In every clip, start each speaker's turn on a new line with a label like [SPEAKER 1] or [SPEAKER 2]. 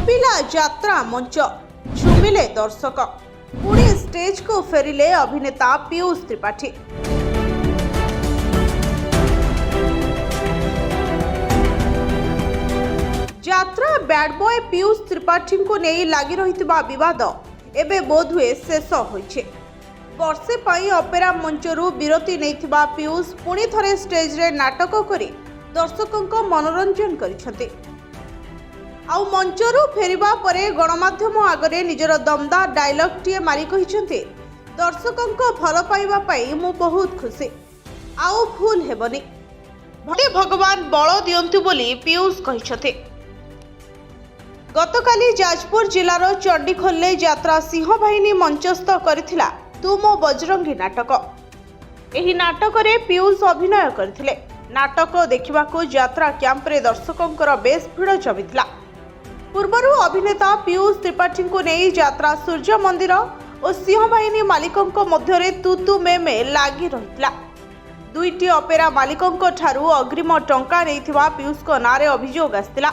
[SPEAKER 1] कंपिला यात्रा मंच झुमिले दर्शक पुणी स्टेज को फेरिले अभिनेता पीयूष त्रिपाठी। यात्रा बैड बॉय पीयूष त्रिपाठी को नहीं लगी रही विवाद एबे बोधुए शेष होइछे। वर्षे पाई ऑपेरा मंचरू विरति नैथिबा पीयूष पुणी थरे स्टेज रे नाटक करी दर्शकों को मनोरंजन करिसेंते। आउ मंचरू फेरिबा परे गणमाध्यम आगरे निजर दमदार डायलॉग टीए मारी कहिसेंते, दर्शकों को भल पाइबा पाई मु बहुत खुशी, आउ भूल हेबनी, भटे भगवान बल दियंतु बोली पीयूष कहिसेंते। गतकाली जाजपुर जिलार चंडीखोल्ले यात्रा सिंहबाहिनी मंचस्थ करथिला तू मो बजरंगी नाटक। एही नाटक रे पीयूष अभिनय करथिले। नाटक देखिबाको यात्रा कैंप रे दर्शकों बेस भिड़ जमिथिला। पूर्वरु अभिनेता पीयूष त्रिपाठी को नहीं यात्रा सूर्य मंदिर और सिंहबाहिनी मालिकों मध्य तू तू मे लगी रही। दुईटी ऑपेरा मालिकों ठारू अग्रिम टंका नैथिबा पीयूष को नारे अभियोग आसिथिला।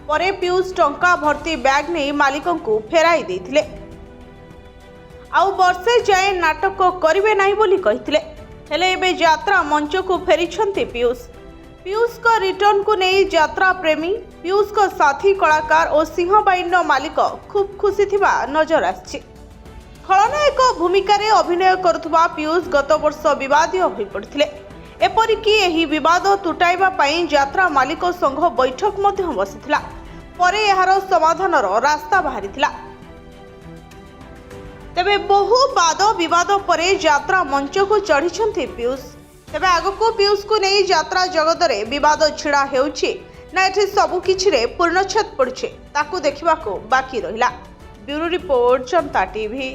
[SPEAKER 1] परे पीयूष टंका भर्ती बैग नहीं मालिकों को फेराई देथिले। आउ वर्षे जाए नाटक करिवे नाही बोली कहिथिले। हेले एबे यात्रा मंच को फेरिछंती पीयूष। पीयूष को रिटर्न को नहीं यात्रा प्रेमी, पीयूष को साथी कलाकार और सिंहबाहिनी मालिक खूब खुशी थिबा नजर आछि। खलनायक भूमिका रे अभिनय करुथबा पीयूष गत वर्ष विवादीय होई पड़थिले। एपरिकी एही विवाद तुटाइबा पई यात्रा मालिक संघ बैठक मध्य बसिथिला। परे एहार समाधानर रास्ता बाहरिथिला। तेबे बहु वाद विवाद परे यात्रा मंच को चढ़िछंती पीयूष। तेबे आगको पीयूष को नहीं यात्रा जगत रे विवाद छिड़ा हेउछि ना एठी सबु किछि रे पूर्णछेद पड़ुछि ताकू देखिबाको बाकी रहिला। ब्यूरो रिपोर्ट जनता टीवी।